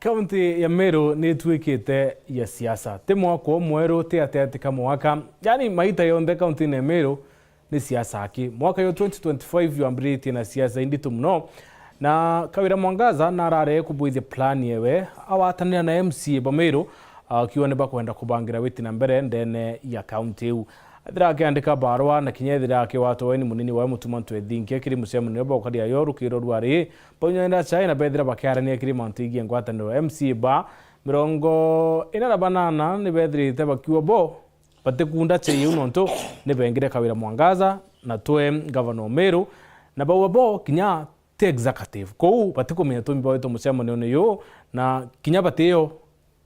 Kaunti ya Meru ni tuikite ya siasa. Te mwako mweru te ateatika mwaka. Yani maita yonde kaunti ya Meru ni siasa haki. Mwaka yo 2025 yuambiriti na siasa inditu mno. Na Kawira Mwangaza na rare kubuize plan yewe. Awatanira na MCA ba Meru. Kiwa neba kuenda kubangira witi na mbere ndene ya kaunti yu. Thira akiandika barua na kinyethira ake watu weni munini wa mutumantu ethinkia kiri musemu neba ukadi ayoru kiro rwari ponyoenda chai na bethira bakiarania kiri mantigi ngwataniro MCA ba mirongo ina banana ni bethirite bakiwa bo batekunda chei unonto ni bengire Kawira Mwangaza na twe governor Meru na bawa bo kinya te executive ko batikomenya tumbi baweto musemu ne yo na kinya bateyo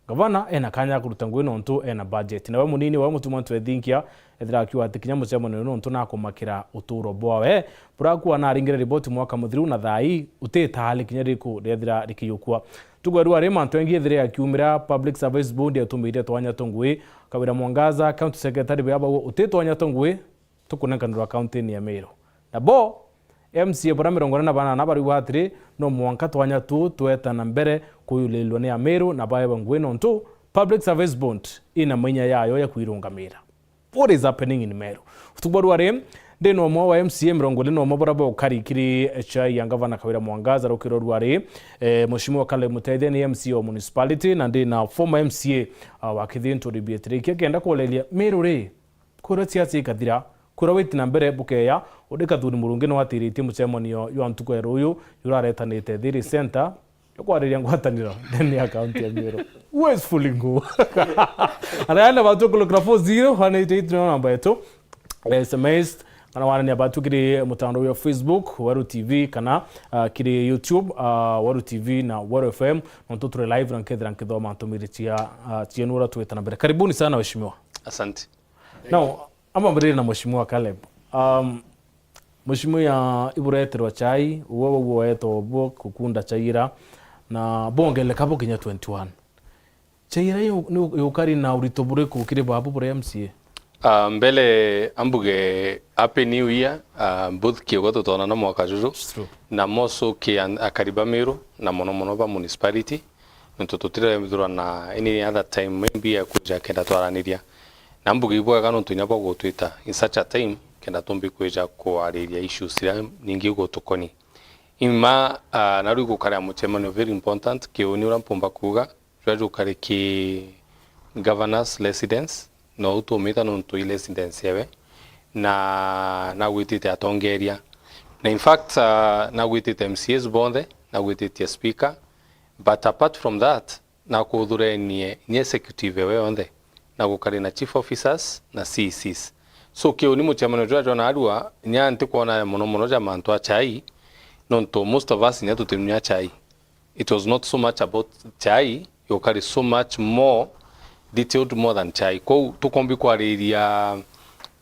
gavana ena kanya kuruta ngwino ntu ena budget na we munini wa mutumantu ethinkia ethira kiwa tikinya musemo no ntu na kumakira uturo bwawe burakuwa na ringira report mwaka muthiru na thai utitali kinya riku rethira rikiyukwa tugwerwa rema ntengi ethira akiumira public service board yatumire twanya tongwe Kawira Mwangaza county secretary baba utitwanya tongwe tukunenganirwa county ni ya Meru na bo MCA bora mirongona na bana nabari watri no mwanka twanya tu tweta na mbere kuyulilwa ni ya Meru na bae bangweno ntu public service bond ina manya yayo ya kuirungamira. What is happening in Meru? Tukubaru are ndeno mwa wa MCA mirongole no mabora ba ukari kiri chai ya gavana Kawira Mwangaza rokiro rware mheshimiwa Kale Mutaide ni MCA wa municipality na ndina former MCA wa Kithinto Ribietrike kenda kulelia Meru re kura siasa ikathira kura witi na mbere bukeya odeka thuri murungi no atiriti mucemonio yo antuko eruyu yuraretanite thiri center yokwariria ngwataniro ndeni account ya Meru who is fooling who ana batu kulografo 0 namba yetu SMS kana wana ni batu kiri mutandao wa Facebook Waru TV kana kiri YouTube Waru TV na Waru FM ntoture live rankethra nkithoma ntumiritia cienura twetana mbere karibuni sana waheshimiwa. Asante. Now ama mbere na mheshimiwa Caleb mheshimiwa ya iburetero chai uwo weto bo kukunda chaira na bongele kabo kinya 21 chaira yo ukari na urito bure kukire babu bure MCA mbele ambuge happy new year both kigo totona na mwaka juju na moso ki akariba Meru na mono ba municipality ntototire mithura na any other time maybe akuja kenda twaraniria na mbuge ibwa kanu tunya ba gutwita in such a time kenda tumbi kweja ko ariria issues ira ningi gutukoni ima na rugo kare mutemano very important ke onura mpomba kuga rwaje kare ki governors residence no utomita no to residence yewe na witite atongeria na in fact na witite MCS bonde na witite speaker but apart from that na kudhure ni executive we onde na gukari na chief officers na CCs so ke oni mutemano rwaje na arua nyanti kuona mono jama ntwa chai nonto most of us neto temnya chai. It was not so much about chai, you carry so much more detailed more than chai. Ko to kombi kwa area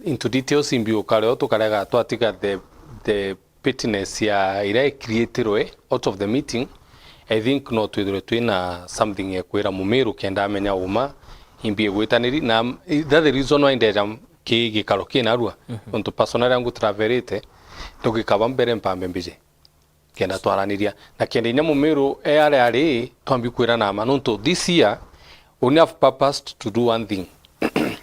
into details in bio kare to karaga to atika the pettiness ya ira created out of the meeting. I think not to na something ya kwera mumeru kenda amenya uma imbi gwetaniri na that the reason why ndejam ke gikaroke na rua onto personal yangu traverete to gikabambere mpambe mbije kenda twaraniria na kenda nya mumeru ari twambi kwira na manonto this year only have purpose to do one thing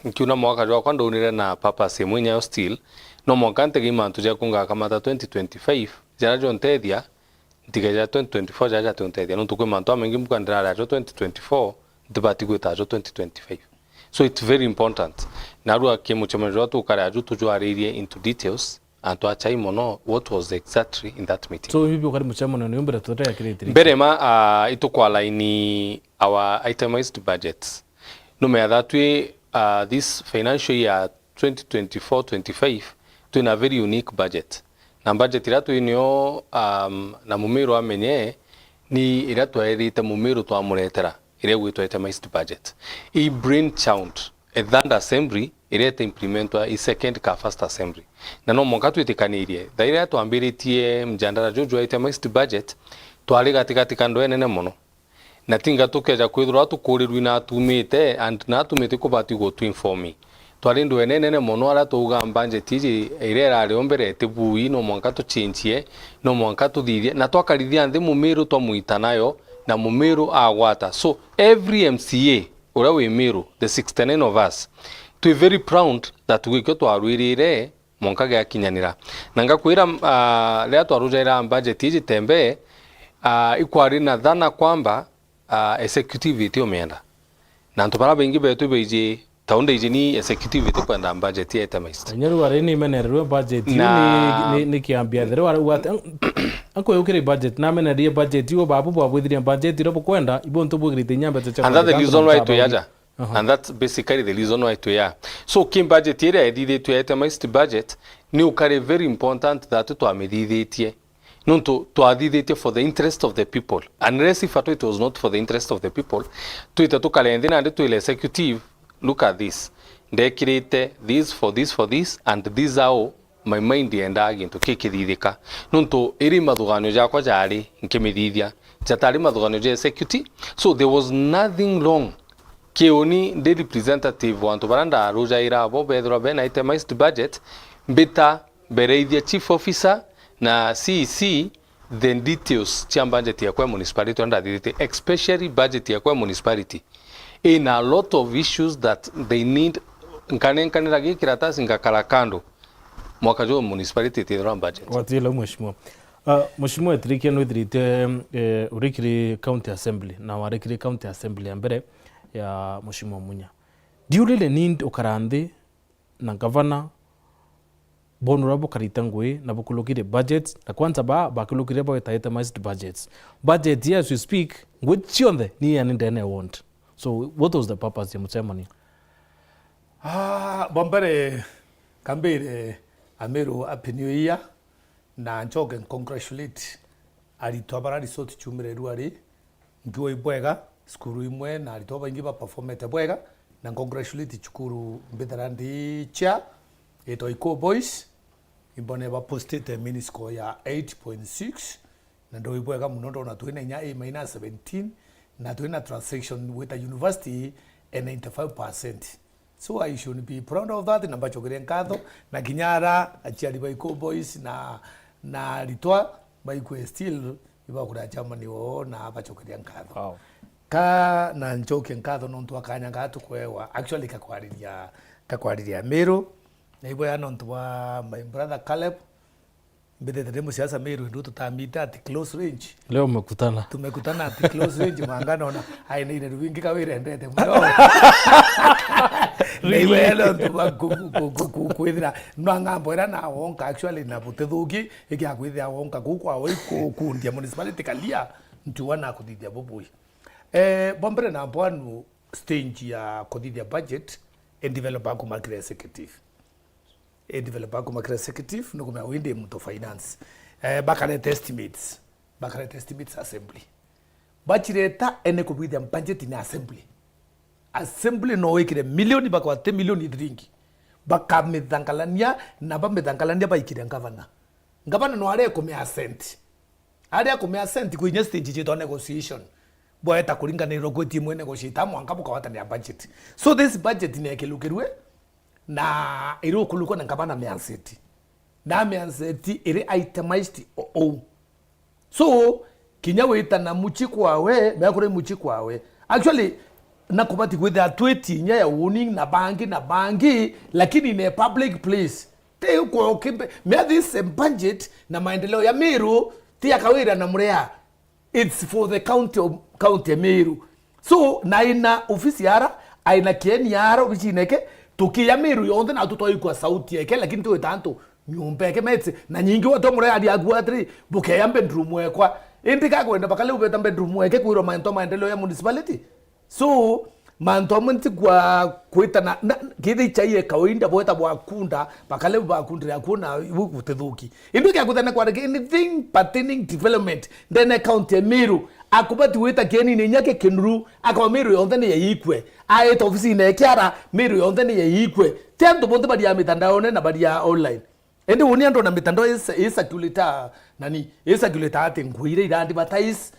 nkiuna mwaka jwa kwanda unire na purpose mwenye still no mwakante gima tuje kunga kamata 2025 jara jontedia ndigeja 2024 jaja tontedia nonto kwa manto amengi mukandira ra 2024 debati kwita 2025 so it's very important narua kemuchemejo to kare aju tujwaririe into details and to achai mono what was exactly in that meeting. So hivi ukari mchamo na yombera tutoa creative. Berema ito kwa line our itemized budgets. No me that way this financial year 2024-25 to in a very unique budget. Na budget iratu inyo na mumeru amenye ni iratu aerita mumeru to amuretera ire gwito itemized budget. I brain chount at that assembly irete implementwa i second ka first assembly na no mongatu itikanirie daire twambiritie mjandara jojo itemized budget twali katikati kando enene mono na tinga tukeja kwithura tukurirwi na tumite and na tumite kubati go to inform twali ndo enene mono ara tugamba njeti irera ari ombere tibui no mongatu chinchie no mongatu thirie na twakarithia nthi mumiru twamuita nayo na Mumeru agwata. So every MCA ura we Meru, the 69 of us, to be very proud that we got to arwirire monka ga kinyanira. Nanga kuira lea to arujaira budget iji tembe ikwari na dhana kwamba executive iti omeenda. Na ntopara bengi betu beji taunda iji ni executive iti kwenda budget ya itemist. Nyeru wari ni menerwe budget ni kiambia dhere wari wate anko yukiri budget na menerie budget yo babu bwabwithiria budget ro kwenda ibonto bwigirite nyamba cha. And that's the reason why to yaja. And that's basically the reason why to ya. So kim budget area edide to itemist budget ni ukare very important that to amedidite. No to adidate for the interest of the people. Unless if it was not for the interest of the people, to it to kalendina and to the executive, look at this. They create this, and these are my mind and again to keke didika. No to eri madugano jako jari, nkemididia, jatari madugano je executive. So there was nothing wrong. Keoni the representative want to baranda roja ira bo bedro ben itemized budget, beta bereidia chief officer na CEC then details chia budget ya kwa municipality under detail, especially budget ya kwa municipality in a lot of issues that they need nkanenkanira gikiratasi ngakarakando mwaka jo municipality tithira budget watile mheshimiwa mheshimiwa etrike no dirite urikiri county assembly na warikiri county assembly mbere ya mheshimiwa Munya. Do you really need ukarandi na governor bonurabo karitangwe na bukulukire budgets na kwanza bakulukire ba itemized budgets budget here as we speak which on the ni and then I want. So what was the purpose ya msemani? Bombere kambere Ameru happy new year na njoge congratulate alitwabara resort chumire ruari ngiwe ibwega skuru imwe na alitoba ingiba performance bwega na congratulate chukuru mbetharandi cha eto iko boys imbone ba posted mini score ya 8.6 na ndo ibwega munondo na tuina nya A-17 na tuina transaction with a university and 95%. So I should be proud of that. Namba chokere nkatho na kinyara achiari ba iko boys na litwa ba iko still iba kura Germany o na ba chokere nkatho. Wow. Ka na njoke nkatho no ntwa kanya ngatu kwewa actually kakwariria Meru na ibo ya no ntwa my brother Caleb mbele demo siasa Meru ndio tutamita at close range. Leo Tumekutana at close range mwangano na aina ile wingi kawire ndete mno. Niwelo kwithira nwangambo era na wonka actually na butithuki iki akwithia wonka gukwa wiko kundia municipality kalia ntuwa na kuthithia boboi. Bombere na bwanu stage ya kuthithia budget and develop aku market executive. Develop aku market executive no kuma winde mto finance. Bakalete estimates assembly. Bachireta ene kuthithia budget in assembly no wekire milioni bakwate milioni drinki bakamedhangalania na bamedhangalania baikire ngavana no are kumea cent kwenye stage cheto negotiation boeta kuringaniro kweti mwe negotiate amwanga bukawata ni budget. So this budget ni ekelukirwe na iro kuluko na ngavana meanseti na meanseti ire itemized so kinyawe itana muchikwawe bakure muchikwawe actually na kubati with that 20 nya ya warning na bangi lakini in a public place te uko okimbe me this budget na maendeleo ya Meru tia kawira na mrea it's for the county Meru. So na ina ofisi yara aina kieni yara ofisi neke tukia Meru yonde na tutoi kwa sauti yake lakini tu tanto nyumba yake metse na nyingi watu mrea hadi agwatri buke ya bedroom yekwa indika kwenda bakale ubeta bedroom yake kuiro maendeleo ya municipality. So mantomanti kwa kuita na kidi chaiye kawaida boeta bwakunda bakale bakundira yakuna bukuthethuki indu kya kuthana kwa anything pertaining development then account ya Meru akubati wita keni ni nyake kenuru akawa Meru yonde ni yikwe aye ofisi ne kyara Meru yonde ni yikwe tendo bonde badi ya mitandao na badi ya online ende woni ando na mitandao isa kuleta nani isa kuleta ate ngwire ira advertise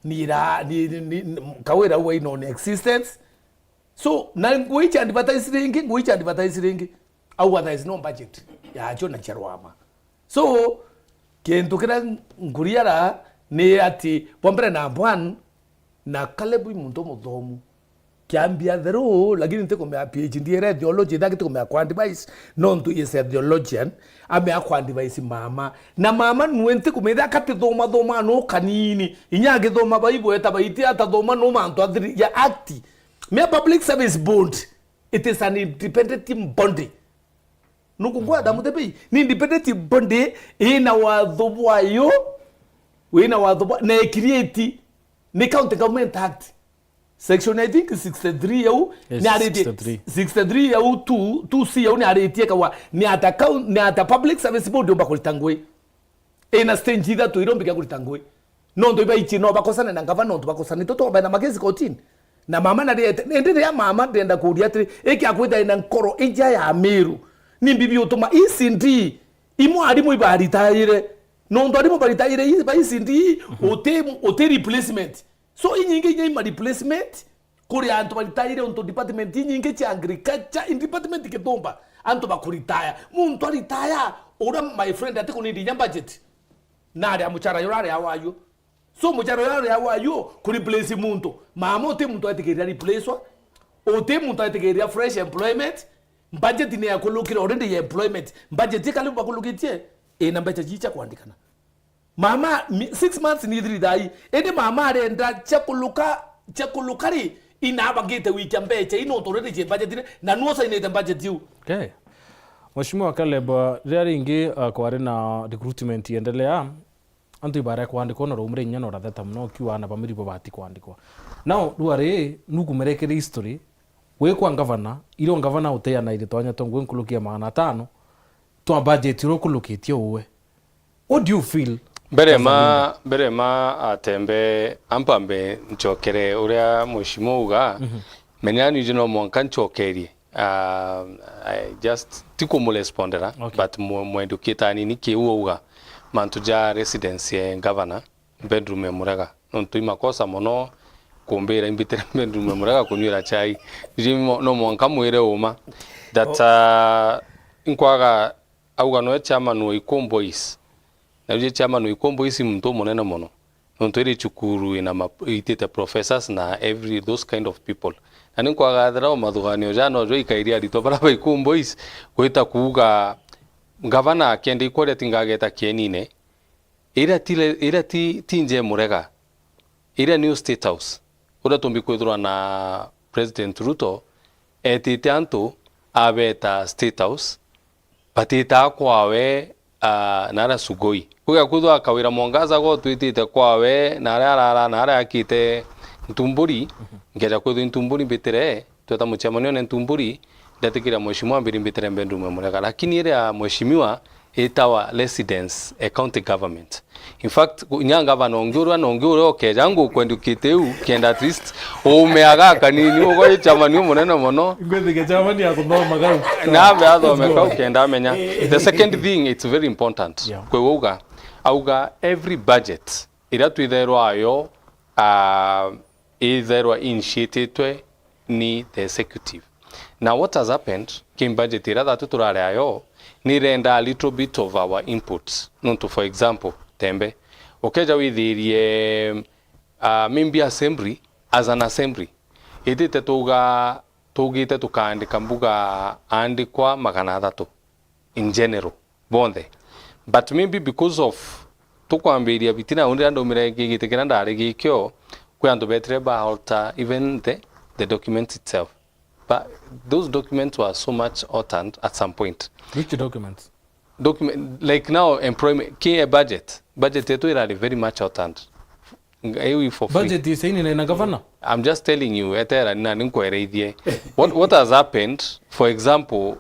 ni kawera way non existence. So na nguicha advertise ringi au there is no budget ya cho na charwama. So kento kira nguriara ni ati bombere na bwan na Caleb muntu muthomu kiambia thero lakini nteko me PhD ere theology ndagite me advice no ntu is a theologian ame advice mama na mama nuente kumeda kate thoma no kanini inyage thoma baibo eta baiti ata thoma no mantu athiri ya act me public service board it is an independent body nukungwa damu tepe ni independent body ina watho bwayo wina watho na create ni county government act section I think 63 yau yes, ni arete 63 yau 2C yau ni arete kawa ni ata public service board omba kulitangwe ina stage ida to irombi kulitangwe no ndo iba ichi no bakosana na ngava no ndo bakosana toto ba na magezi kotini na mama na ndende ya mama ndenda kuria ati eki akwita ina nkoro eja ya Meru ni bibi otoma isindi imu arimu ibaritaire no ndo arimu baritaire iba isindi ote replacement so inyinge nyima replacement kuri anto baritaire onto department inyinge cha agriculture in department ketomba anto bakuritaya muntu aritaya ora my friend ate kunindi nya budget na ari amuchara yorare awayo so muchara yorare awayo kuri place muntu mama ote muntu atekeria replace ote muntu atekeria fresh employment budget ni yakulukira already ya employment budget kali bakulukitie na budget jicha kuandikana mama 6 months ni thiri dai ende mama arenda chakulukari ina bagete wiki ambeche ino torede je budget na nuosa ina budget yu okay Mheshimiwa Caleb rĩrĩa ingi kwari na recruitment iendelea antu ibara kwandikwo na rumre nyano ratheta muno kiwa na bamiribo bati kwandikwa now duare nukumerekere history we kwa governor iro governor uteana ile twanya tongo nkulukia 500 twa budget ro kulukitie uwe what do you feel Bere ma atembe ampambe nchokere uria Mheshimiwa uga menyani jino mwanka nchokerie I just tikumulespondera okay. But mu educator ni kiuo uga mantuja residence governor bedroom muraga nontu imakosa mono kumbira imbitira bedroom muraga kunywira chai no mwanka mwire uma that inkwaga auga no chairman wa Ikombois na uje chairman wa Ikombois mtu monene mono nontu iri chukuru ina itete professors na every those kind of people ani kwaga thara mathuganio jano jo ikairia rito bara ba Ikombois gwita kuuga gavana kende ikore tingageta kienine ira tinje murega ira new state house ura tumbi kwithwa na president Ruto etite antu abeta state house patita kwawe nara sugoi kuga kwithwa kawira mongaza go twitite kwawe nara akite ntumburi ngera kwithwa ntumburi bitere tweta muchamanio na ntumburi ndatikira Mheshimiwa mbiri mbitere mbendu murega lakini ira Mheshimiwa etawa residence a county government in fact nyanga vanongurwa okeja ngo kwendukite u kenda at least umeaga kanini ugo chamani munene mono ngwethike chamani akuthoma gau na be athome kau kenda menya the second thing it's very important kweuga auga every budget ira twitherwa ayo eitherwa initiated ni the executive. Now what has happened kim budget ira that turare ayo ni renda a little bit of our inputs nonto for example tembe okeja withirie mimbi assembly as an assembly itite tugite tukandika mbuga andikwa 300 in general bonde but maybe because of tukwambiria bitina undi ando mirege gitekera ndare gikyo kwandu betre ba alter even the document itself. But those documents were so much altered at some point. Which documents? Like now, employment, key budget yetu is very much altered. For free. Budget is saying in a governor. I'm just telling you, what has happened, for example,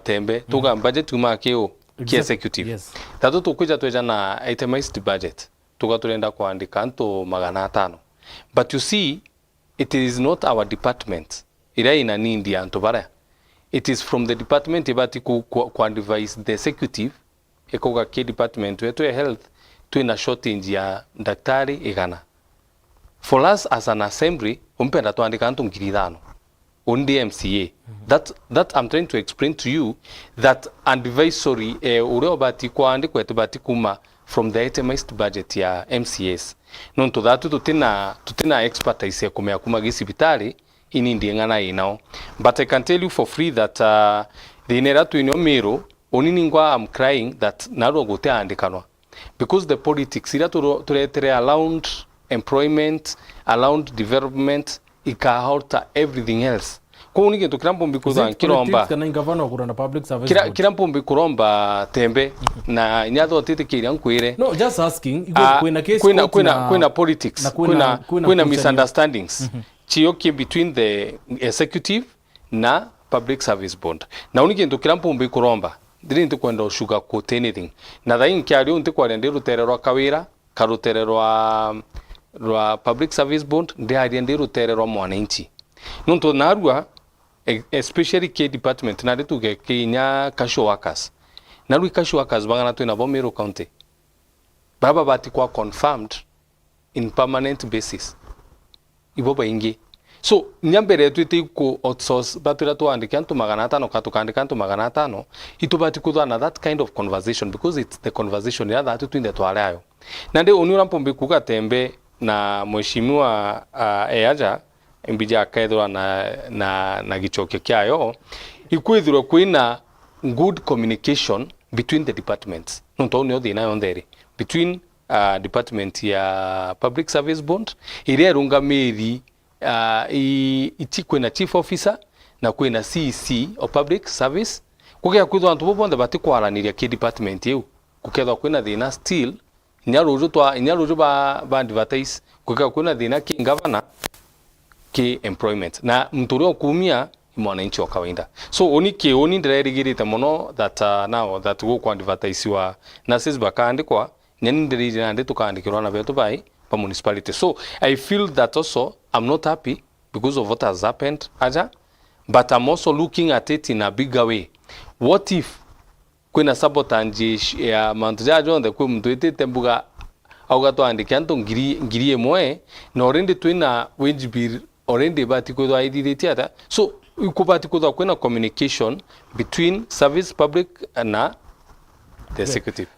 tembe, tuga budget tumakeo key executive. Yes. Tatu tukuja tuja na itemized budget. Tuga tulenda kuandika anto 500. But you see, it is not our department. Ira ina nindi antobara. It is from the department ibati ku advise the executive ekoga ke department wetu ya health tu ina shortage ya daktari igana. For us as an assembly umpenda tuandika antu 5,000 undi MCA. That I'm trying to explain to you that advisory ure obati kuandikwa etubati kuma from the itemized budget ya MCAs nonto thatu tutina expertise ya kumea kuma gisibitari ini ndiengana inao. But I can tell you for free that the ineratu ino Meru oniningwa I'm crying that naro gote andikanwa because the politics ira turetere around employment, around development, ikahorta everything else. Kwa unige to kirampo mbikuza kiromba kirampo kuromba tembe na nyatho tete kiri ankwire. No, just asking, kwena case kwena politics, kwena misunderstandings chioke between the executive na public service board. Na unige to kirampo mbikuromba didn't kwenda sugar coat anything. Na thain kyari unte kwarende rutererwa kawira karutererwa public service board ndi ariende rutererwa mwananchi. Nonto narua especially K department na tuge Kenya cashew workers. Narui cashew workers bangana tu na Meru County. Baba bati kwa confirmed in permanent basis. Iboba ingi. So nyambere tuite ko outsource batira to andika ntu 500 katukandika ntu 500 itubati kudana that kind of conversation because it's the conversation ya that twinde twalayo. Nande onura mpombe kuka tembe na mheshimiwa eaja mbija akaethwa na gichokyo kyayo ikwithirwa kwina good communication between the departments nonto ni othina yondere between department ya public service board ire rungamiri iti kwina chief officer na kwina CEC of public service kukia kwithwa antu bonde bati kwaraniria ki department yu kukethwa kwina thina still nyaruju ba advertise kukia kwina thina ki governor ki employment na mturio kumia mwananchi wa kawaida. So oni ndirerigirite muno that now that go kwa advertise wa nurses bakandikwa nyani ndirije na tukandikirwa na betu bai pa municipality. So I feel that also I'm not happy because of what has happened aja, but I'm also looking at it in a bigger way. What if kwina sabotage ya mantuja jonde kwa mtuite tembuga au gato andikanto ngiri moe na orende twina wage bill already bati ko ID theater. So ukubati ko kwena communication between service public na the executive.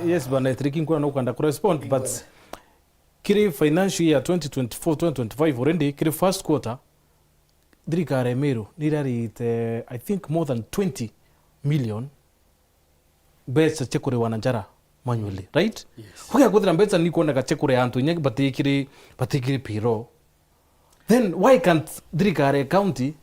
Yes, but I think kuna ukanda correspond but kiri financial year 2024-2025 already kiri first quarter Ciaca Meru nirari I think more than 20 million bets chekure wananjara manually, right? Yes. Hoya kudra bets ni kuona ka chekure antu nyek batikiri piro. Then why can't Ciaca County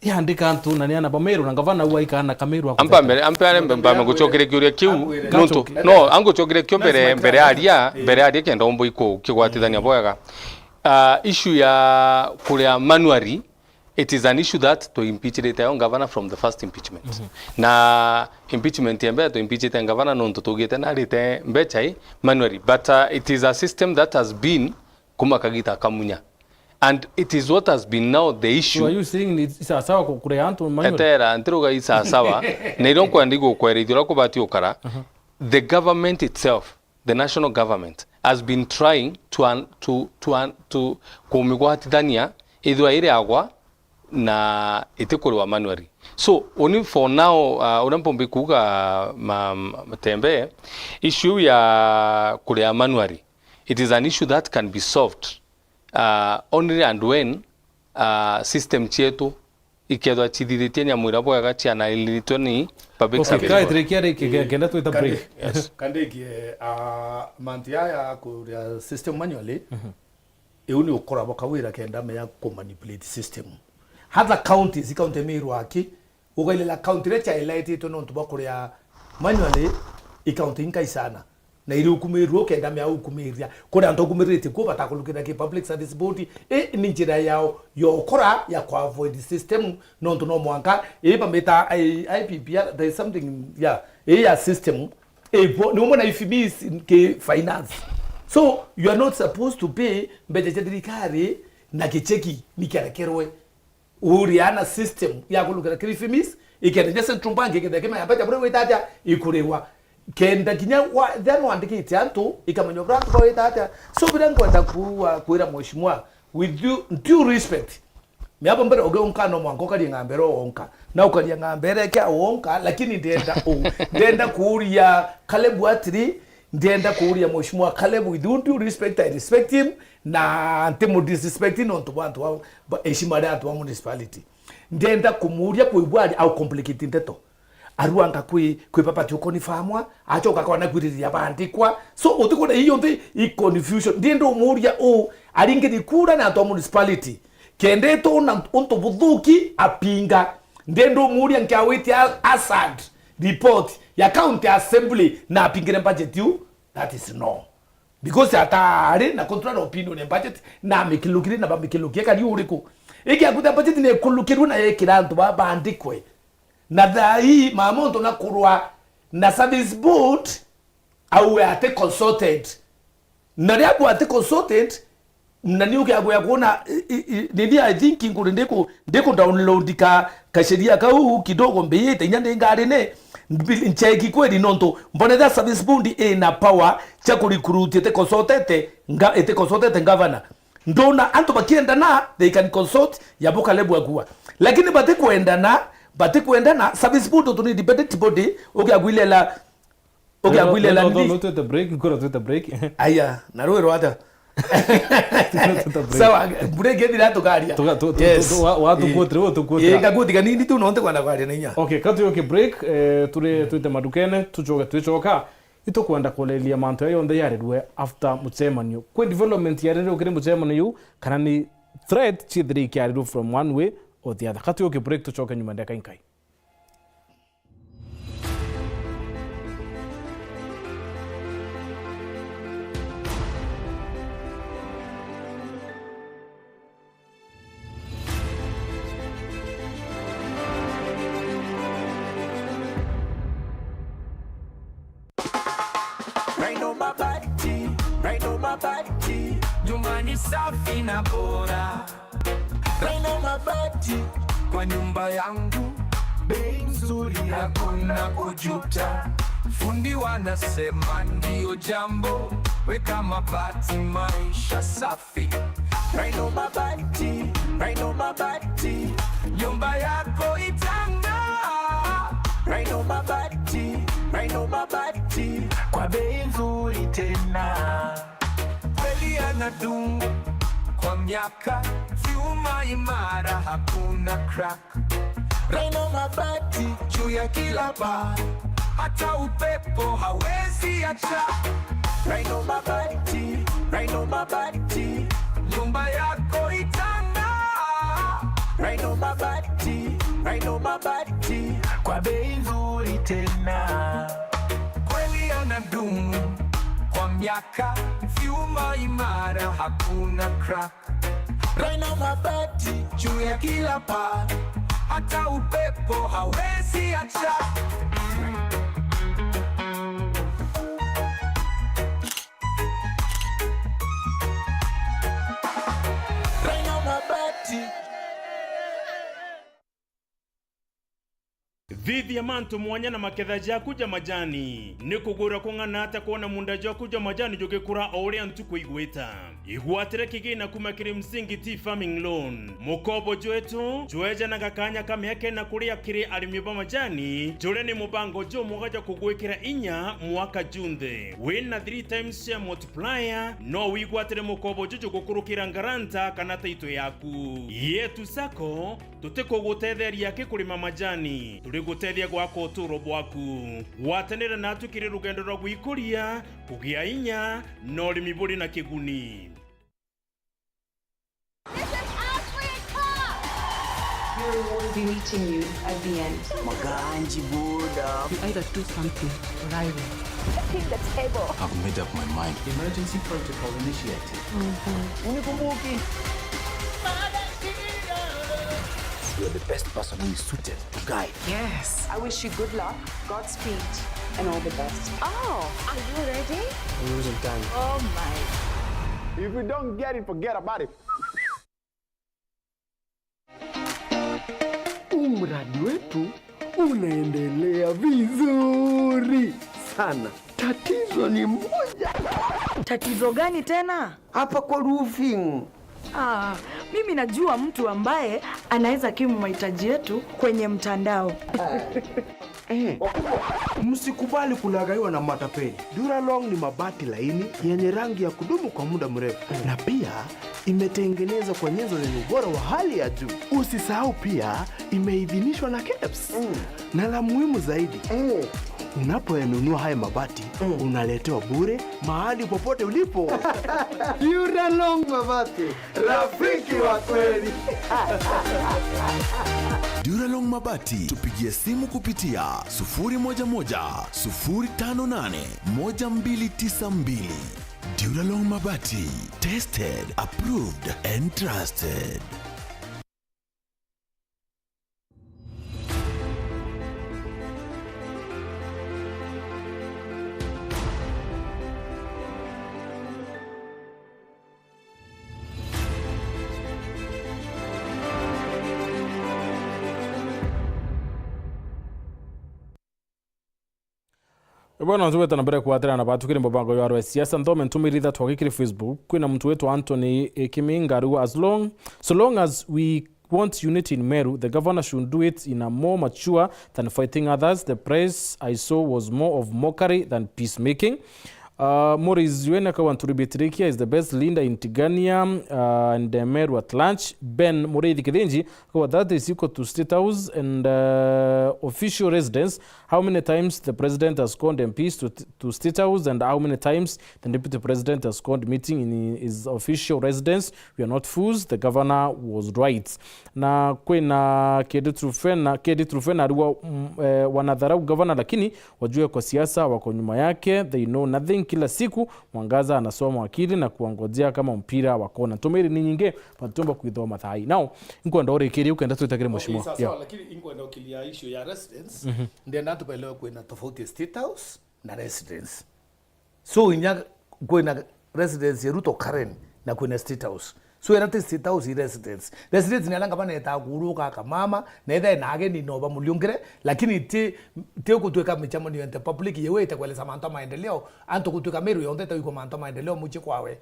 yandika antu na niana ba Meru na gavana uwa ikana Kameru akutaka. Ampare mbamba guchokire kyuria kiu nonto. No, ango chokire kyo mbere aria kenda ombo iko kigwatithania boyaga. Issue ya kuria manually, it is an issue that to impeach the governor from the first impeachment. Na impeachment yambe to impeach the governor nonto tugete na rite mbechai manually, but it is a system that has been kumakagita kamunya. And it is what has been now the issue. So are you saying it's sawa kure antu manually? Etera antiruga isa sawa. Na ironko andigo kwerithira ko bati okara. The government itself, the national government has been trying to kumigwatithania ithwa ire agwa na itikurwa manually. So only for now unampombe kuga matembe issue ya kurea manually, it is an issue that can be solved only and when system chetu ikethwa chithithĩtie nyamũ ĩrĩa boyaga cianĩrĩtwo nĩ public service. Okay, trekiare kenda tu ita break. Yes. Kandekie mantia ya kuria system manually euni ukora bakawira kenda meya ku manipulate system. Hata counties county Meru aki ugalela county recha elite to no tubakuria manually county inkai sana. Na iri ukumiru kenda meya ukumiria kora ndo kumirite ko batakulukira ki public service board ni njira yao yo ukora ya ku avoid the system no ndo no mwanka bameta IPP there is something ya system no mona ifibis ke finance. So you are not supposed to pay mbeje dirikari na kicheki nikarakerwe uriana system ya kulukira krifimis ikenda jese trumbange kenda kema yabaja bure wetaja ikurewa kenda kinya wa then wandikiti antu ikamanyo brand kwa wetaja so bidango ndakuira mheshimiwa with due respect miapo mbere oge onka no mwango kali ngambere onka na ukali ngambere kya onka lakini ndenda kuria kalebu atri ndienda kuuria mheshimiwa Caleb, with due respect, I respect him na ntemu disrespecting on to want wa heshima ya watu wa municipality. Ndienda kumuuria kuibwaje au complicate ndeto aruanga kwi papati uko ni famwa achoka kwa na kwiriria bandikwa, so utikona hiyo ndi i confusion. Ndiendo umuuria aringe dikura na watu wa municipality kendeto na unto budhuki apinga. Ndiendo umuuria nkiawiti Assad report ya county assembly na apingire budget you, that is no, because atari na contrary opinion en budget na mikilukiri na bamikilukie kali uriko iki akuta budget ne kulukiru na yekirantu babandikwe na dai mamonto na kurwa na service board au ate consulted na riapo ate consulted na niuke ya kuona nini I think ndiko download ka sheria ka kidogo mbeyete nyande ngare ne ncheki kweli nonto mboneza service board ina power cha kurecruit ete consulted governor ndona anto bakienda na they can consult yaboka lebu agua, lakini bate kuenda na service board to independent body ogagwilela no to the break aya na roero hata sawa break edi rato garia watu kutre yenga gudiga nini tu nonte kwa garia ninya. Okay, katu yoke break tuite madukene tuchoka itokwenda kulelia manto yo nda yarirwe after muchemanyo kwe development yarirwe kire muchemanyo kana ni threat chidri kyariru from one way or the other. Katu yoke break tuchoka nyuma ndaka inkai. Nyumbani safi na bora, raina mabati kwa nyumba yangu, bei nzuri hakuna kujuta, fundi wanasema ndio jambo, weka mabati maisha safi. Raina mabati, nyumba yako itang'aa. Raina mabati, kwa bei nzuri tena. Kweli anadumu kwa miaka, vyuma imara hakuna crack. Raina mabati juu ya kila paa, hata upepo hawezi acha. Raina mabati, nyumba yako itang'aa. Raina mabati, kwa bei nzuri tena. Kweli anadumu kwa miaka, vyuma imara hakuna crack. Raina mabati juu ya kila paa, hata upepo hawezi acha. Raina mabati. Vithi ya mantu mwanya na makethaji ya kuja majani ni kugura kung'ana hata kuona mundaji wa kuja majani jogekura ore antuku igweta iguatire kigina kumakiri msingi tea farming loan mukobo jwetu jweja na gakanya kamyake na kuria kiri alimiba majani jure ni mubango jo mugaja kugwekira inya mwaka junthe wina 3 times share multiplier no wiguatire mukobo jojo gukurukira ngaranta kana taito yaku yetu sako tuteko gutetheria ke kurima majani guteithia gwako uturo bwaku watanira natukire rugendo rwa gwikuria kugia inya no rimiburi na kiguni. We will be meeting you at the end. Maganji Buddha. You either do something or I will. Pick the table. I've made up my mind. Emergency protocol initiated. Unikumbuki. You're the best person who is suited to guide. Yes. I wish you good luck, Godspeed, and all the best. Oh, are you ready? We're losing time. Oh my. If you don't get it, forget about it. Mradi wetu unaendelea vizuri sana. Tatizo ni moja. Tatizo gani tena? Hapa kwa roofing. Mimi najua mtu ambaye anaweza kimu mahitaji yetu kwenye mtandao. Msikubali kulagaiwa na matapeli. Duralong ni mabati laini yenye rangi ya kudumu kwa muda mrefu. Na pia imetengenezwa kwa nyenzo zenye ubora wa hali ya juu. Usisahau pia imeidhinishwa na KEBS. Na la muhimu zaidi, unapoyanunua haya mabati, unaletewa bure mahali popote ulipo. Duralong mabati, rafiki wa kweli. Duralong mabati, tupigie simu kupitia 011-058-1292. Duralong mabati, tested, approved and trusted. Bwana nzuweta na mbere kuatira na batukire mbabango ya arwa siasa ntome ntumiritha twagikire Facebook kwina mtu wetu Anthony Kimingaru so long as we want unity in Meru, the governor should do it in a more mature than fighting others. The press I saw was more of mockery than peacemaking. Maurice Yuenaka Wanturibitirikia is the best leader in Tigania and Meru at lunch. Ben Moreidi Kidenji, that is equal to State House and official residence. How many times the president has called MPs to State House and how many times the deputy president has called meeting in his official residence? We are not fools. The governor was right. Na kwena Kedi Trufena aliwa wanadharau governor lakini wajue kwa siasa wako nyuma yake. They know nothing. Kila siku Mwangaza anasoma wakili na kuangojea kama mpira wa kona. Tumeri ni nyinge patumba kuidhoma thai. Now inko ndore kiri ukenda tutakire mheshimiwa. Okay, sasa lakini inko ndo kilia issue ya residence. Ndio natupelewa kwenda tofauti State House na residence. So inya kwenda residence ya Ruto Karen na kwenda State House. So erate State House residence. Residence ni alanga bana etaguruka kama mama na ida nage ni noba muliongere lakini te kutweka michamo ni ente public yewe itakweleza manto maendeleo anto kutweka Meru yonde yuko manto maendeleo muchi kwawe.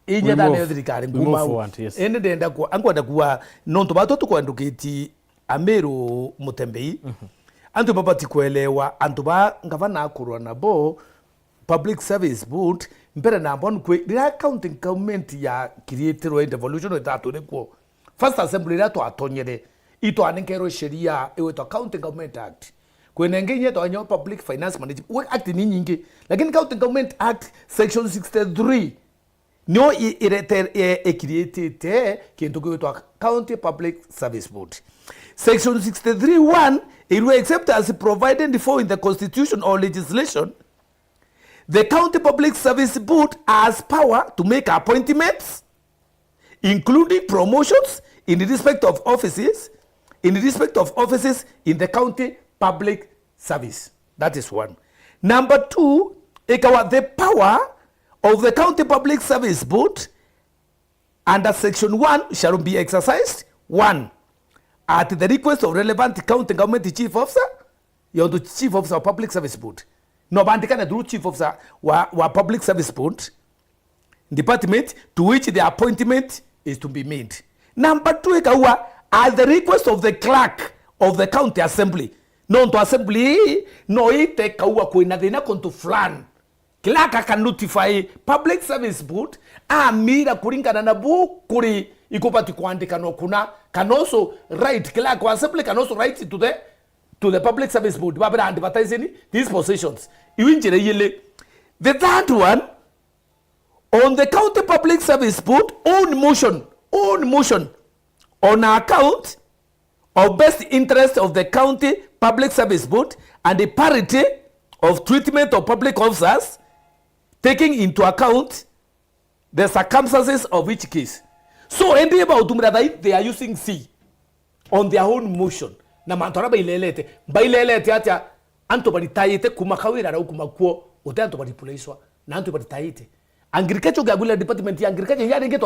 Inya dane yodirikari nguma. Ende denda kwa angwada kuwa nonto batoto kwa ndukiti Ameru Mutembei. Anto babati kuelewa anto ba ngavana akurwa na bo public service board mbere na mbonu kwe the accounting government ya created or devolution etato neko first assembly rato atonyere ito anenkero sheria eweto accounting government act kwenenge to anyo public finance management act ni nyingi lakini accounting government act section 63 no created kintu kweto county public service board section 63(1) it will accept as provided for in the constitution or legislation. The County Public Service Board has power to make appointments, including promotions in respect of offices, in the County Public Service. That is one. Number 2, the power of the County Public Service Board under Section 1 shall be exercised. 1. At the request of relevant county government chief officer, you're the chief officer of Public Service Board. No bandikana through chief officer wa public service board department to which the appointment is to be made. Number 2 ikawa at the request of the clerk of the county assembly. No to assembly no ite kawa kuina thina kontu flan. Clerk can notify public service board amira kuringana na bukuri ikopati kuandika no kuna can also write clerk wa assembly can also write it to the public service board babira advertising these positions. The third one, on the county public service board own motion on account of best interest of the county public service board and the parity of treatment of public officers taking into account the circumstances of each case. So they are using C on their own motion. Na mantora bailelete atia anto bali tayite kumakawira ra kumakuo ote anto bali puleiswa na anto bali tayite agriculture gagula department ya agriculture ya nge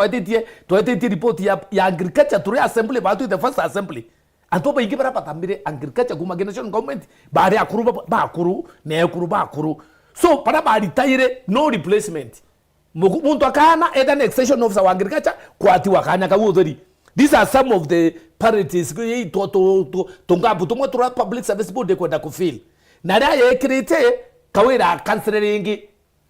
toete report ya agriculture to assembly ba to the first assembly anto ba igibara patambire agriculture kuma nation government ba re akuru ba akuru na akuru ba akuru so para ba tayire no replacement muntu akana eda extension officer wa agriculture kwati wakanya ka udhori These are some of the parities tungabu tumwe tura public service board kwenda kufil na ria yekrite kawira kansering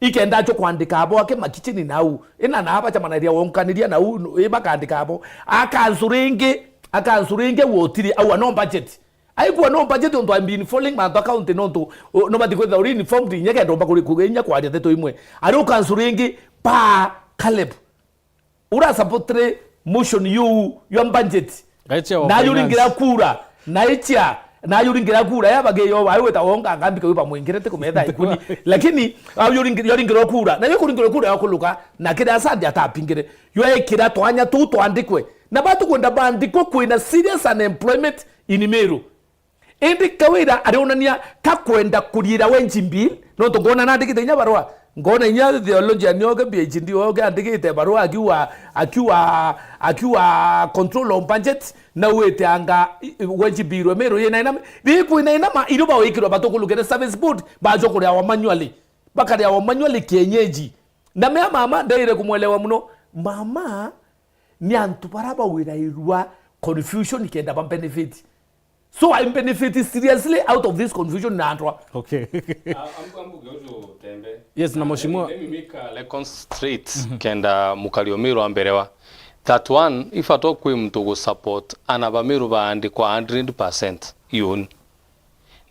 ikenda cyo kwandika abo ake makichini nau ina na haba chamanaria wonkaniria nau ibakandika abo akansuringe wotiri au no budget aikuwa no budget on to been falling my account no to nobody go the informed nyeke ndo bakuri kugenya kwa aria teto imwe ari kansuringe pa Caleb ura supportre motion you budget na yuringira kura na yuringira kura yabage yo ayo wetawonga ngambika wipa mwingirete kumetha ikuni lakini yuringira kura na yuringira kura yakuluka na kida asandi atapingire yo ekira twanya tu twandikwe na batu kwenda bandikwa kwina serious unemployment in Meru indi kawira arionania kakwenda kurira wenjimbi no to ngona nandikite nya barua ngona nya theology nyoge PhD oge andikite barua akiwa control on budget na wete anga wenjibirwe Meru yena ina biku ina ma iruba wikiro batokulugere service board bajo kuria wa manually bakari wa manually kienyeji na me mama ndaire kumwelewa muno mama ni antu paraba wira irua confusion kenda ba benefit. So I benefit seriously out of this confusion na antwa. Okay. Tembe. Yes, na mheshimiwa. Let me make a lekon straight kenda mukaliomiro amberewa. That one, if at all kwe mtogo support, anabamiru baandikwa 100% yun.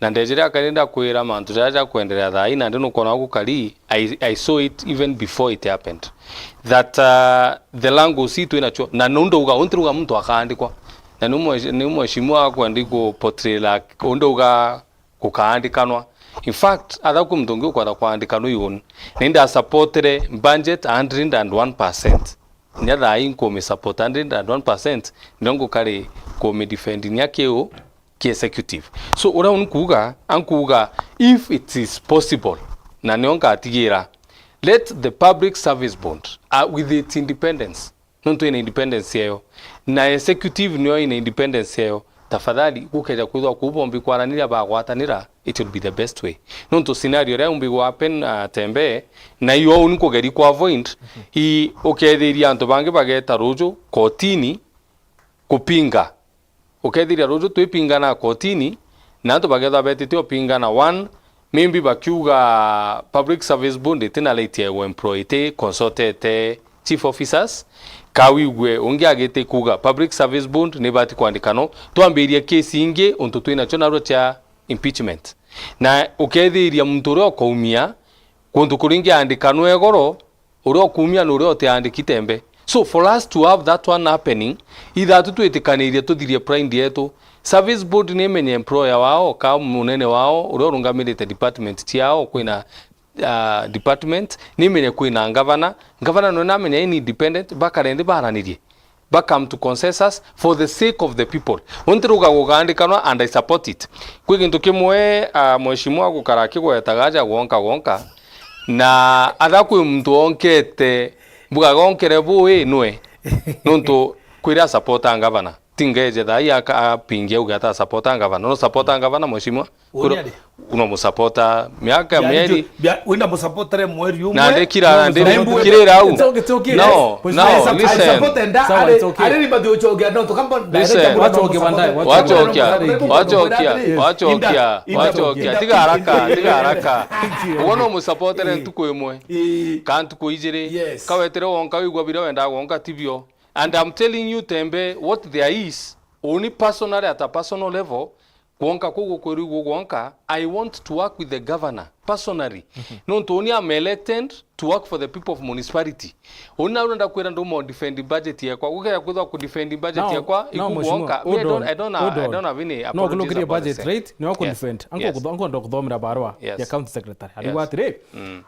Na ndejere kanenda kwera mantu jaja kuendelea dai na ndino kona kukali I saw it even before it happened. That the lango situ inacho na nundo uga ontruga mtu akaandikwa. Na numo mheshimiwa kuandiko portrait ondo uga kukaandikanwa. In fact, adaku mtongo kwa kuandikanwa yun. Nenda supportere budget 101%. Nyada inko me support 101% ndongo kare ko me defending yake o ki executive. So ora ankuga if it is possible na neonka atigira let the public service board with its independence nonto ina independence yao na executive nyo ina independence yao tafadhali ukeja kuzo kubombi kwaranira bagwatanira it will be the best way nonto scenario ra umbi happen tembe na yo unko gari kwa avoid I okediria anto bange bageta rojo kotini kupinga okediria rojo twipinga na kotini na anto bageta betete opinga na one maybe bakiuga public service board tena late employee te consultate chief officers kawigwe ungiagete kuga public service board ne bati kwandikano twambiria case inge onto twina chonaro cha impeachment na ukethiria muntu ro koumia kundu kuringi andikano egoro uro kumia no ro te andikitembe. So for us to have that one happening either tutwetikaniria tuthirie prime yetu service board ne menye employer wao ka munene wao uro rungamirite department tiao kwina department ni menye kwina governor no na menye independent bakarende baranirie come to consensus for the sake of the people ontiruga gugandikana and I support it kwigintu kimwe mheshimiwa gukaraki gwetagaja gonka na adakwe mtu onkete buga gonkere buwe nwe nonto kwira support governor tingeje dai akapingia ugata support governor no support governor mheshimiwa uno musapota miaka mieri wenda musapotare mweri umwe na ndekira kirera au no listen ari bado chogia no to kamba wachokia tiga haraka wono musapotare ntukwemwe kantu kuijire kawetere wonka wigwa bira wenda wonka tibio and I'm telling you tembe what there is only personally at a personal level kuonka kugo kwerigo kuonka I want to work with the governor personally not only am elected to work for the people of municipality ona unda kwera ndo mo defend budget yakwa ukaya kuza ku defend budget yakwa ikuonka I don't have any no kulokiria budget right ni wako defend anko ndo kuthomera barua ya county secretary aliwa atire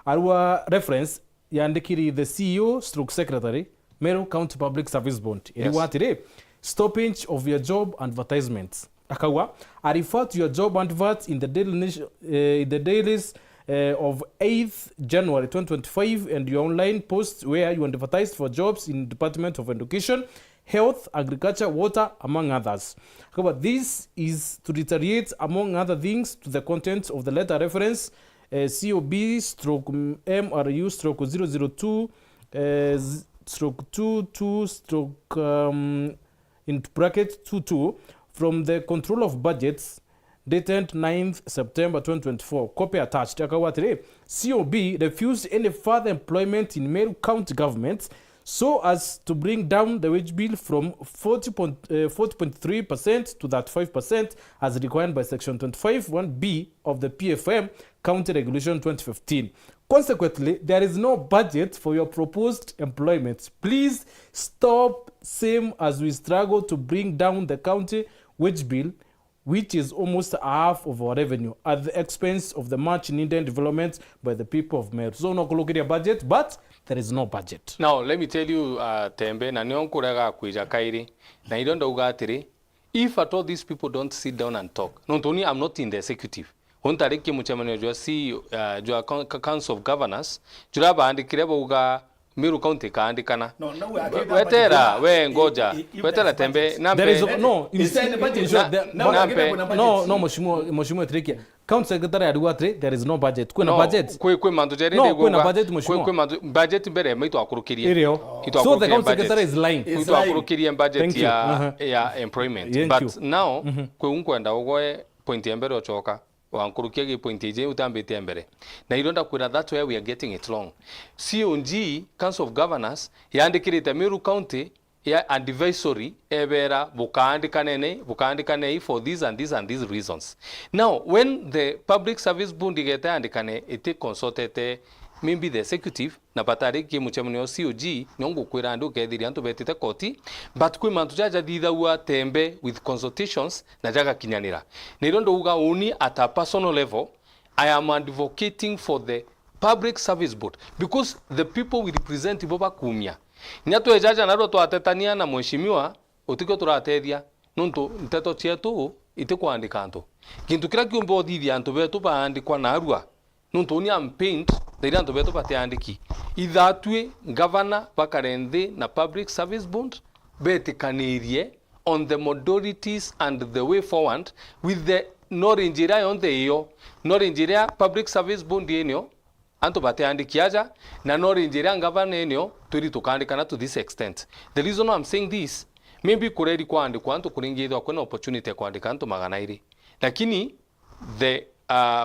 aliwa reference yandikiri the CEO stroke secretary Meru County Public Service Board iliwa atire stoppage of your job advertisements akawa I refer to your job adverts in the dailies of 8th January 2025 and your online posts where you advertised for jobs in Department of Education, Health, Agriculture, Water, among others. However, this is to retaliate, among other things, to the content of the letter reference COB stroke MRU stroke 002 stroke 22 stroke in brackets 22 from the control of budgets dated 9th September 2024, copy attached. Akawatire, COB refused any further employment in Meru County government so as to bring down the wage bill from 40.3% to that 5% as required by Section 25(1)(b) of the PFM County Regulation 2015. Consequently, there is no budget for your proposed employment. Please stop same as we struggle to bring down the county wage bill, which is almost half of our revenue, at the expense of the much needed development by the people of Meru. So no look at your budget, but there is no budget. Now, let me tell you, Tembe, na nyonkuraga kuija kairi, na idonda ugatiri, if at all these people don't sit down and talk, not only I'm not in the executive, hontariki muchamanyo jwa jwa Council of Governors, juraba andikire uga Meru County kaandikana. Wetera, we ngoja. Wetera Tembe, nampe. There is no, Mheshimiwa Trikia. County Secretary aduatri, there is no budget. Kuna budget. Kwe mandu jere no, kuna budget Mheshimiwa. Kwe mandu budget bere maitu akurukiria. So the County Secretary is lying. Maitu akurukiria budget ya employment. But now, kwe unkwenda ugoe point ya mbere ochoka. Wankurukia gi point ije utambite mbere. Na ironda kwira that way we are getting it wrong. COG, Council of Governors, yandikirite Meru County ya advisory ebera bukaandikane for these and these reasons. Now, when the Public Service Board igeta andikane ite consulted maybe the executive na batari ki muchemunyo COG nyongo kwira andu kethiri antu betite koti, but kwi mantu jaja dithaua tembe with consultations na jaga kinyanira. Nirondo uga uni at a personal level, I am advocating for the Public Service Board because the people we represent boba kumia. Nyatu ejaja naro twatetania na mheshimiwa utikyo turatethia nuntu nteto cietu ite kuandika antu. Kintu kira kiumbo thithia antu betu baandikwa na arua. Nuntu ni ampaint the antu betu bateandiki. Ithatwe governor bakarende na Public Service Board betikanirie on the modalities and the way forward with the norinjira on the yo norinjira Public Service Board yenyo anto bateandikiaja na norinjira governor yenyo turi tukandikana to this extent. The reason I'm saying this, maybe kureri kuandikwa antu kuringithwa kuna opportunity kuandika antu maganairi, lakini the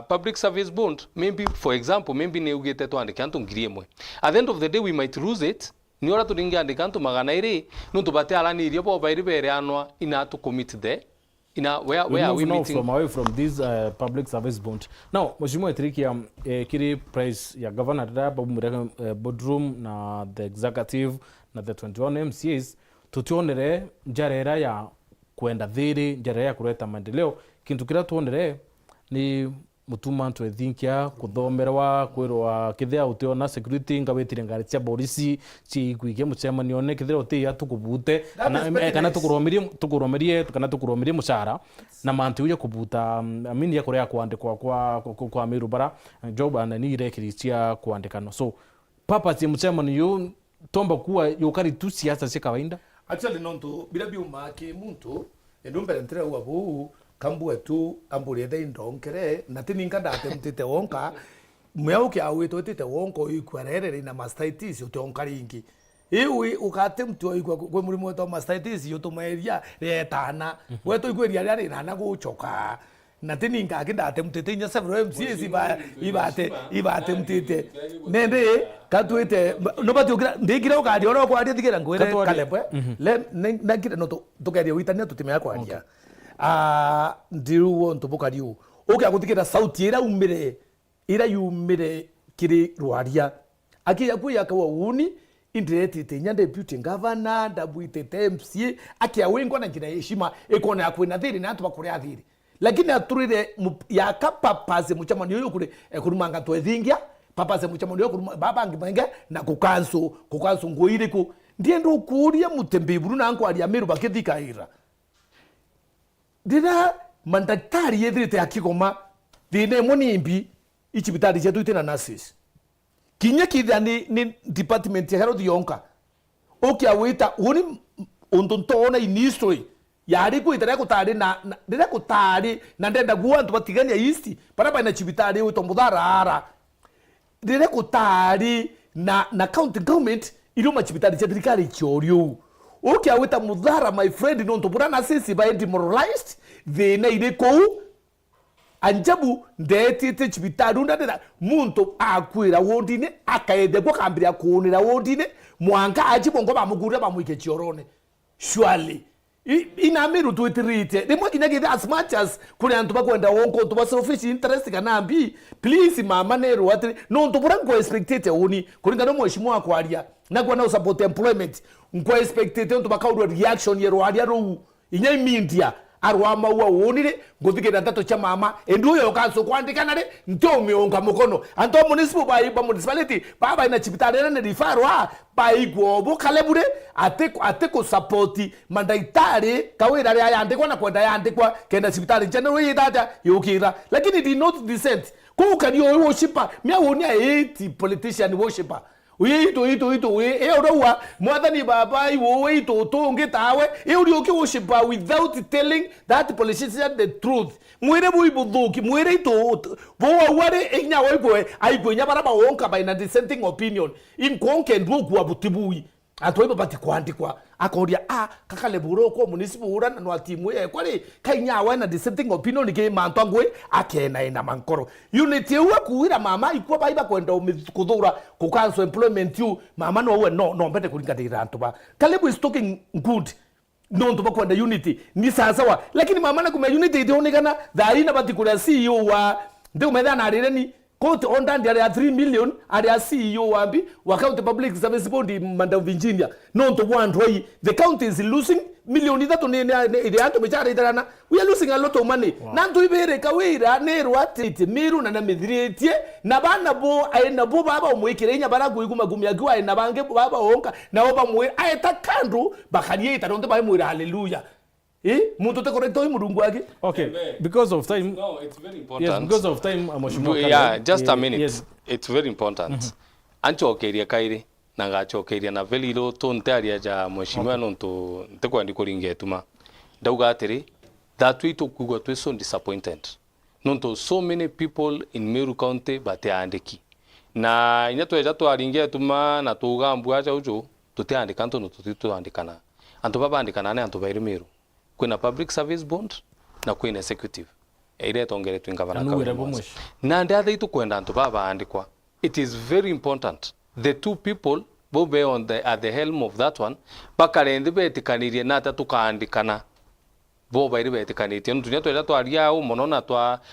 Public Service Board maybe for example maybe neugete tuandika antu ngiri emwe. At the end of the day we might lose it. Ni ora turingi andika antu maganairi nuntu bate alani irio bo bairi bere anwa ina to commit there. Where are we meeting from away from this Public Service Board. Now, Mheshimiwa Trikia kiri price ya governor babu boardroom na the executive na the 21 MCAs tutionere njarera ya kwenda thiri, njarera ya kuleta maendeleo. Kintu kira tuonere ni mutuma twethinkia kuthomerwa kwirwa kithia utiona security ngawetire ngari cia polisi ci kuigia mucemanio ne kithia utia tukubute kana tukuromerie mucara na mantu uya kubuta amini ya kuria kuandikwa kwa Meru bara job and ni rekiri cia kuandikano. So purpose ya mucemanio tomba kuwa yokari tu siasa cia kawaida actually nonto bila biuma ke muntu endombere ntere wabu kambu etu amburiete indonkere natini nkanda mtete wonka mwauke awito tete wonko ikwarere na mastitis utonkaringi iwi ukatemtu ikwa kwe murimo to mastitis yotomeria retana weto ikweria rari nana guchoka natini nkakida atemtete nya several MCs ibate mtete nende katwete nobati ukira ndikira ukadi oro kwa ndikira ngwere kalepwe le nakira no tukeria witania tutimea kwa aria ndiruo ntubukariu uke agutikira sauti ira yumire kiri rwaria akiya kuya kwa uni indiretite nya deputy governor ndabuitete MCA akiya wengo na ngira heshima ikona yakwina thiri na atuba kuria thiri lakini aturire ya kapapaze muchamani yo kuri kurumanga twethingia papaze muchamani yo kuruma baba ngimenge na kukansu nguiriku ndiye ndo kuria mutembiburu na anko aria Meru bakithikaira dira mandaktari yethirite akigoma thine munimbi ichibitari chetu itena nurses kinya kithia ni department ya health yonka okia wita uni untontona in history yari kuitara kutari na ndenda guo antu batigania east para na chibitari utombudara ndire kutari na county government iro machibitari chetirikari chorio ukiawita muthara my friend no ntubura sisi by demoralized thina ire kou anjabu ndetite chibitaru ndadira muntu akwira wondine akaende kwa kambira kuonera wondine mwanga ajibongo bamugurira bamwike chiorone surely ina Meru tuitirite demo inagide as much as kuri antu bakwenda wonko to selfish interest kanambi please mama Meru atri no ntubura ngo expectate uni kuringa no mheshimiwa akwaria na kwa na support employment ngo expectate ntubaka kaudwa reaction yero aria ro inya media arwa maua wonire ngothikira ndato cha mama endu yo kanso kwandikana re nto mionga mukono anto municipality baba ina chipitare na rifarwa baigwo bukalebure ate ko support mandaitare kawira ria yandikwa na kwenda yandikwa kenda chipitare chana we data yokira lakini did not descent ko kani yo worshiper mia wonia 80 politician worshiper ito we erowa mwathani baba iwo ito tonge tawe uri ukishipa without telling that politician the truth mwire buibuthuki mwire ito bo ware enya waigwe aigwe nyabara ba wonka by na dissenting opinion in konke nduku abutibui atoiba bati kwandikwa akoria kakale buro ko municipal na no timu ye kwali kainya wa na dissenting opinion ke mantangwe akena ina mankoro unity wa kuira mama ikwa baiba kwenda kuthura ku council employment you mama no mbete kulingatira antuba kalebu is talking good no ntuba kwenda unity ni sawa lakini mama na kuma unity idionekana dhaina bati kuria CEO wa ndio medana alireni Court on down there 3 million area CEO wambi wakauti public service board manda Virginia no to one way the county is losing million that on the anto mechara idarana we are losing a lot of money nanto ibere kawira neru atete Meru na midhirietie na bana bo aina bo baba omwekirenya baragu iguma gumya gwa aina bange baba onka na oba mwe aeta kandu bakaliye itaronde ba mwe hallelujah muntu te correcto murungu wake. Okay, because of time. No, it's very important. Yes, because of time, yeah, just a minute. Yes. It's very important. Anchokeria kairi na gachokeria na velilo tonte aria ja mheshimiwa nonto nteko ndikuringe tuma. Dauga atiri that we to kugo to so disappointed. Nonto so many people in Meru County bate andiki. Na inyato eja to aringe tuma na tuga mbua ja ujo tote andikanto no tote andikana. Anto baba andikana ne anto bairi Meru. Kuna public service bond na kuna executive ile tongere twingavana na ndia itu kwenda ntu baba andikwa. It is very important the two people bobe on at the helm of that one bakarende betikanirie na tatu kaandikana boba ile betikanirie ntunya twenda twaria au monona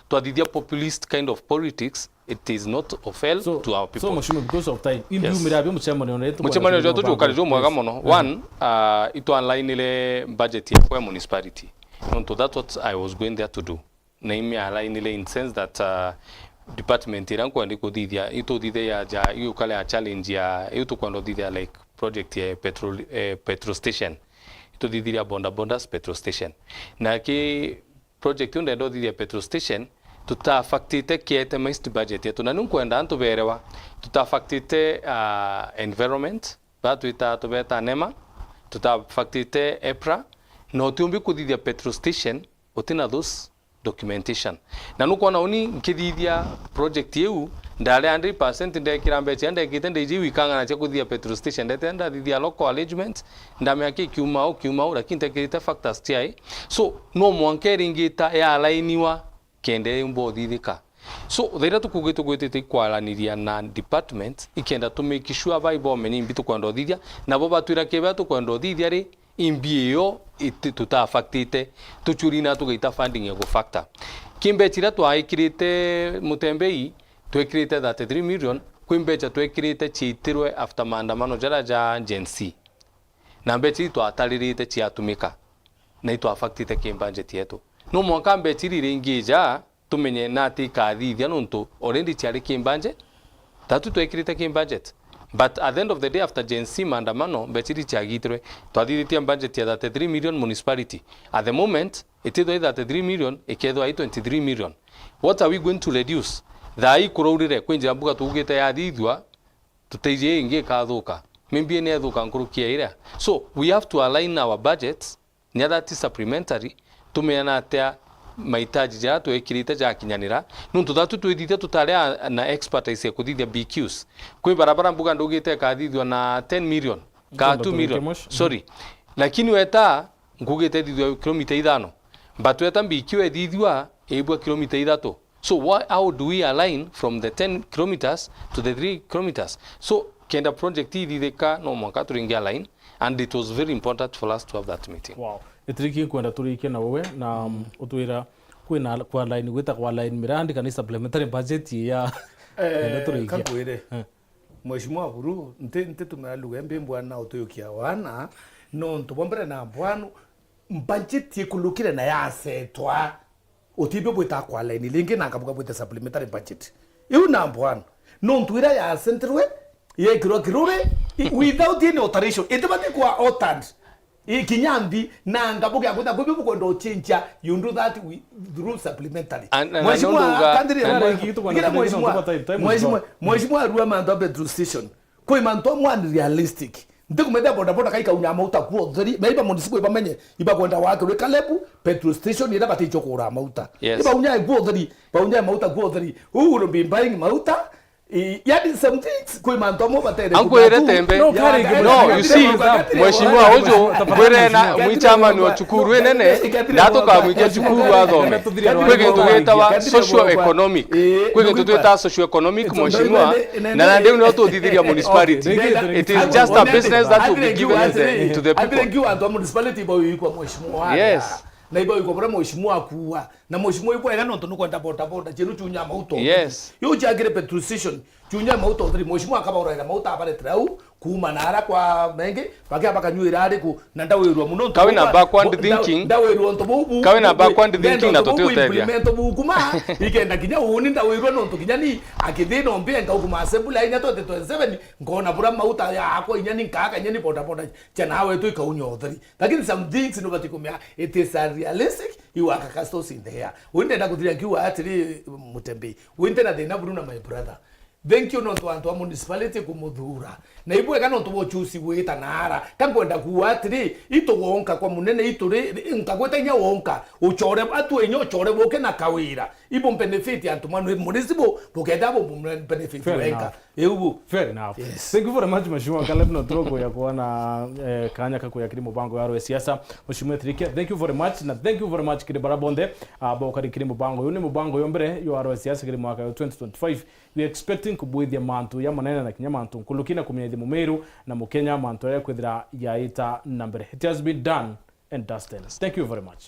twathithia populist kind of politics. It is not of help to our people. So much because of time. Indu mirabe muchemano netu. Muchemano joto tukarijo mwaga mono. One, ito online ile budget ya kwa municipality. So that's what I was going there to do. Naimi align ile in sense that department irangu andiko didia ito didia ya hiyo kale ya challenge ya ito kwando didia like project ya petrol station. Ito didia bondas petrol station. Na ki project yunde ndo didia petrol station tutafactite kiete maist budget yetu na nunkwenda antu berewa tutafactite environment batu itatubeta nema tutafactite EPRA no tiumbi kudithia petrol station utina those documentation na nukona uni nkithithia project yeu ndale 100% ndekirambe chende kitende jiwi kanga na chekudithia petrol station ndetenda thithia local arrangement ndamyaki kiumao lakini tekirite factors tiai so no mwankeringi ya alainiwa kende mbo didika so thira tukugite gwitite kwalaniria na department ikenda to make sure bai bo meni mbitu kwando dithia na bo batwira kebe to kwando dithia ri imbio tutafactite tuchurina tugeita funding ya go factor kimbe chira twaikirite mutembei twekirite 33 million kwimbecha twekirite chitirwe after maandamano jara ja agency na mbechi twataririte chiatumika na itwafactite kimbudget yetu no mwaka mbechiri ringija tumenye nati kathithia nonto already chiari kimbanje tatu twekirite kimbudget but at the end of the day after agency maandamano mbechiri chiagitre twathithitie budget ya 33 million municipality at the moment ititho 33 million ikethwa 23 million. What are we going to reduce? Thai kururire kwinjira mbuga tugite ya thithwa tuteije ingi kathuka mimbi ne thuka nkurukia ira so we have to align our budgets nya that is supplementary tumeana atia mahitaji ya twekirite ja kinyanira nuntu thatu twithite tutare na expertise ya kuthithia BQs kwi barabara mbuga ndugite kathithwa na 10 million ka 2 million sorry lakini weta ngugete thithwa kilomita 5 but weta mbikiwe thithwa ebwa kilomita 3. So how do we align from the 10 kilometers to the 3 kilometers? So kenda project thithika no mwaka turingia line, and it was very important for us to have that meeting. Wow. Itriki kwenda turike na wewe na utwira kwina kwa line gwita kwa line mirandi kana supplementary budget ya kankwire Mheshimiwa Buru nte tumealuga mbembwa na utoyokia wana no ntubombere na bwanu budget yekulukire na yasetwa otibe bwita kwa line lingi na kabuka bwita supplementary budget iu na bwanu no ntwira ya centrwe ye kirore without any alteration itebate kwa altered ikinyambi na ngabuke akuta kubi bukondo chincha you do that through supplementary. Mheshimiwa Ruwa mando petrol station kwa manto mwan realistic ndikumeda boda boda kaika unyama utakuwa theri baiba municipal bamenye iba kwenda wake we Kalebu petrol station ira bati chokora mauta iba unyai kuo theri ba unyai mauta kuo theri uru be buying mauta yadi some things kwa manto mo batere ankwere tembe no you see Mheshimiwa Ojo kwere na mwichama ni wachukuru enene ndato ka mwike chukuru athome kwege tugeta wa socio economic kwege tugeta socio economic Mheshimiwa na ndio no to thithiria municipality. It is just a business that will be given to the people. Thank you and municipality boy kwa Mheshimiwa. Yes. Na ibo yuko bora Mheshimiwa kuwa na Mheshimiwa ibo ega nonto nukwenda boda chenu chunya mauto. Yes. Yo chagire petrol station chunya mauto thiri Mheshimiwa akaba uraira mauta abale trau kuma nara kwa menge bakia bakanywira ari ku na ndawirwa muno kawe na backward thinking ndawirwa nto bubu kawe na backward thinking na toteria implement bukuma ikenda kinya uni ndawirwa nonto kinya ni akithino mbenga ukuma assembly nya 2027 ngona bura mauta yako inya ni kaka nya ni boda chana hawe tu ikaunyo thiri lakini some things no batikumia it is a realistic you are custos in there wende ndakuthiria kiwa atiri mutembe wende na thina buru na my brother. Thank you not want to municipality kumuthura na ibwe kana to bochusi gwita nara kankwenda kuatri ito wonka kwa munene ituri nkagweta nya wonka uchore atu enyo chore boke na kawira ibo benefit ya ntumano municipal bokeda bo benefit wenka eubu fair enough. Yes. Thank you very much Mheshimiwa Caleb no trogo ya kuona kanya kako ya kilimo bango ya siasa Mheshimiwa Trike. Thank you very much na thank you very much kile barabonde abo kali kilimo bango yone mubango yombere yo aro siasa kilimo mwaka 2025 we expecting kubwithia mantu ya manene na kinyamantu kulukina kumenya mumeru na mukenya mantu ya kwithira yaita na mbere. It has been done and dusted. Thank you very much.